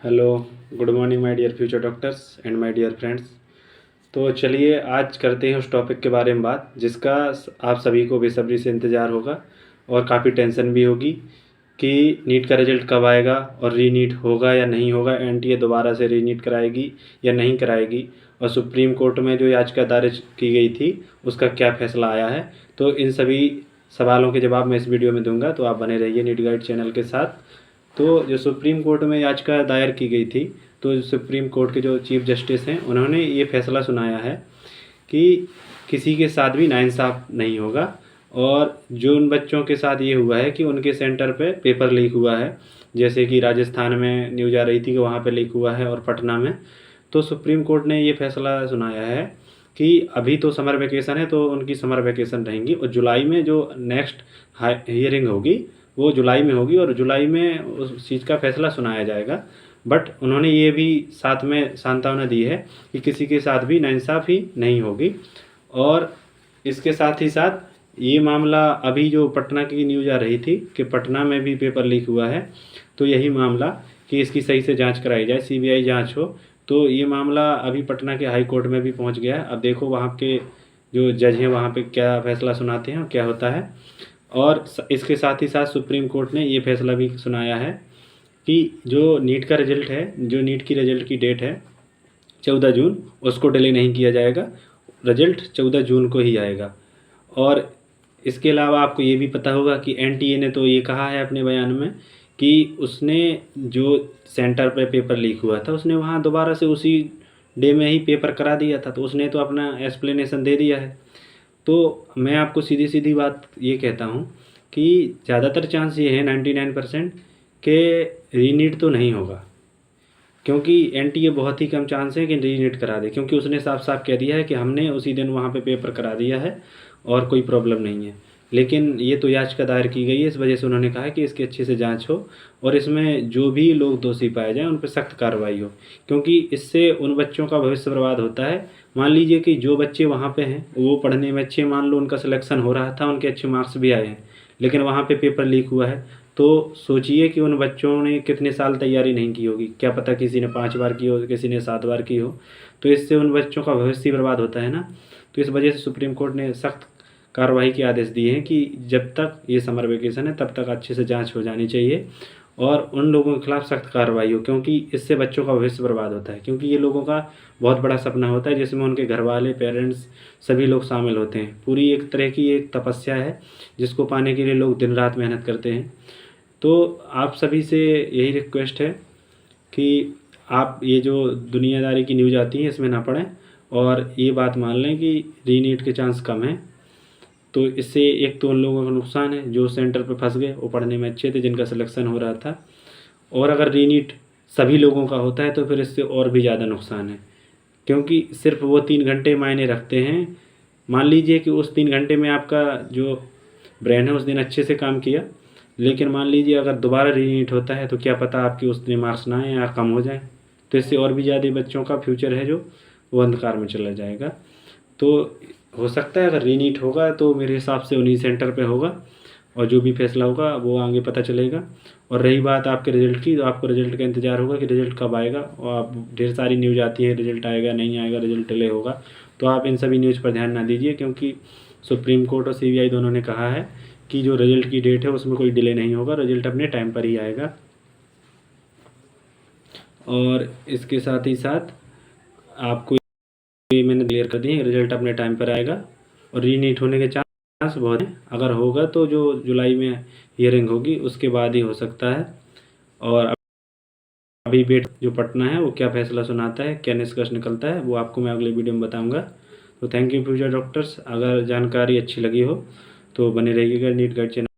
Hello, good morning my dear future doctors and my dear friends. तो चलिए आज करते हैं उस टॉपिक के बारे में बात जिसका आप सभी को बेसब्री से इंतज़ार होगा और काफ़ी टेंशन भी होगी कि नीट का रिज़ल्ट कब आएगा और रीनीट होगा या नहीं होगा, एनटीए दोबारा से रीनीट कराएगी या नहीं कराएगी, और सुप्रीम कोर्ट में जो याचिका दायर की गई थी उसका क्या फ़ैसला आया है। तो इन सभी सवालों के जवाब मैं इस वीडियो में दूंगा, तो आप बने रहिए नीट गाइड चैनल के साथ। तो जो सुप्रीम कोर्ट में याचिका दायर की गई थी, तो सुप्रीम कोर्ट के जो चीफ जस्टिस हैं उन्होंने ये फैसला सुनाया है कि किसी के साथ भी नाइंसाफ़ नहीं होगा। और जो उन बच्चों के साथ ये हुआ है कि उनके सेंटर पे पेपर लीक हुआ है, जैसे कि राजस्थान में न्यूज़ आ रही थी कि वहाँ पे लीक हुआ है और पटना में, तो सुप्रीम कोर्ट ने ये फैसला सुनाया है कि अभी तो समर वैकेशन है तो उनकी समर वैकेशन रहेंगी, और जुलाई में जो नेक्स्ट हियरिंग होगी वो जुलाई में होगी और जुलाई में उस चीज़ का फैसला सुनाया जाएगा। बट उन्होंने ये भी साथ में सांत्वना दी है कि किसी के साथ भी नाइंसाफ़ी नहीं होगी। और इसके साथ ही साथ ये मामला अभी जो पटना की न्यूज़ आ रही थी कि पटना में भी पेपर लीक हुआ है, तो यही मामला कि इसकी सही से जांच कराई जाए, सीबीआई जांच हो, तो ये मामला अभी पटना के हाई कोर्ट में भी पहुंच गया है। अब देखो वहाँ के जो जज हैं वहाँ पे क्या फ़ैसला सुनाते हैं और क्या होता है। और इसके साथ ही साथ सुप्रीम कोर्ट ने ये फैसला भी सुनाया है कि जो नीट का रिज़ल्ट है, जो नीट की रिज़ल्ट की डेट है 14 जून, उसको डिले नहीं किया जाएगा, रिज़ल्ट 14 जून को ही आएगा। और इसके अलावा आपको ये भी पता होगा कि एनटीए ने तो ये कहा है अपने बयान में कि उसने जो सेंटर पे पेपर लीक हुआ था उसने वहाँ दोबारा से उसी डे में ही पेपर करा दिया था, तो उसने तो अपना एक्सप्लेनेशन दे दिया है। तो मैं आपको सीधी सीधी बात ये कहता हूँ कि ज़्यादातर चांस ये है 99% के रीनीट तो नहीं होगा, क्योंकि एनटीए बहुत ही कम चांस है कि रीनीट करा दे, क्योंकि उसने साफ साफ कह दिया है कि हमने उसी दिन वहाँ पे पेपर करा दिया है और कोई प्रॉब्लम नहीं है। लेकिन ये तो याचिका दायर की गई है, इस वजह से उन्होंने कहा है कि इसकी अच्छे से जांच हो और इसमें जो भी लोग दोषी पाए जाएं उन पर सख्त कार्रवाई हो, क्योंकि इससे उन बच्चों का भविष्य बर्बाद होता है। मान लीजिए कि जो बच्चे वहाँ पे हैं वो पढ़ने में अच्छे, मान लो उनका सिलेक्शन हो रहा था, उनके अच्छे मार्क्स भी आए हैं, लेकिन वहाँ पे पेपर लीक हुआ है, तो सोचिए कि उन बच्चों ने कितने साल तैयारी नहीं की होगी। क्या पता किसी ने 5 बार की हो, किसी ने 7 बार की हो, तो इससे उन बच्चों का भविष्य बर्बाद होता है ना। तो इस वजह से सुप्रीम कोर्ट ने सख्त कार्रवाई के आदेश दिए हैं कि जब तक ये समर वेकेशन है तब तक अच्छे से जांच हो जानी चाहिए और उन लोगों के खिलाफ सख्त कार्रवाई हो, क्योंकि इससे बच्चों का भविष्य बर्बाद होता है। क्योंकि ये लोगों का बहुत बड़ा सपना होता है जिसमें उनके घर वाले, पेरेंट्स, सभी लोग शामिल होते हैं। पूरी एक तरह की एक तपस्या है जिसको पाने के लिए लोग दिन रात मेहनत करते हैं। तो आप सभी से यही रिक्वेस्ट है कि आप ये जो दुनियादारी की न्यूज़ आती है इसमें ना पढ़ें और ये बात मान लें कि रीनीट के चांस कम हैं। तो इससे एक तो उन लोगों का नुकसान है जो सेंटर पे फंस गए, वो पढ़ने में अच्छे थे, जिनका सिलेक्शन हो रहा था, और अगर रीनीट सभी लोगों का होता है तो फिर इससे और भी ज़्यादा नुकसान है, क्योंकि सिर्फ वो 3 घंटे मायने रखते हैं। मान लीजिए कि उस 3 घंटे में आपका जो ब्रेन है उस दिन अच्छे से काम किया, लेकिन मान लीजिए अगर दोबारा रीनीट होता है तो क्या पता आपके उस दिन मार्क्स ना आए या कम हो जाए, तो इससे और भी ज़्यादा बच्चों का फ्यूचर है जो वो अंधकार में चला जाएगा। तो हो सकता है अगर रीनीट होगा तो मेरे हिसाब से उन्हीं सेंटर पे होगा और जो भी फैसला होगा वो आगे पता चलेगा। और रही बात आपके रिज़ल्ट की, तो आपको रिज़ल्ट का इंतज़ार होगा कि रिज़ल्ट कब आएगा, और आप ढेर सारी न्यूज़ आती है रिज़ल्ट आएगा नहीं आएगा, रिज़ल्ट डिले होगा, तो आप इन सभी न्यूज़ पर ध्यान ना दीजिए, क्योंकि सुप्रीम कोर्ट और सीबीआई दोनों ने कहा है कि जो रिज़ल्ट की डेट है उसमें कोई डिले नहीं होगा, रिज़ल्ट अपने टाइम पर ही आएगा। और इसके साथ ही साथ आपको ये मैंने क्लियर कर दिए, रिज़ल्ट अपने टाइम पर आएगा और रीनीट होने के चांस बहुत हैं। अगर होगा तो जो जुलाई में हियरिंग होगी उसके बाद ही हो सकता है। और अभी वेट जो पटना है वो क्या फैसला सुनाता है, क्या निष्कर्ष निकलता है, वो आपको मैं अगले वीडियो में बताऊंगा। तो थैंक यू फ्यूचर डॉक्टर्स। अगर जानकारी अच्छी लगी हो तो बने रहिएगा नीट गाइड चैनल।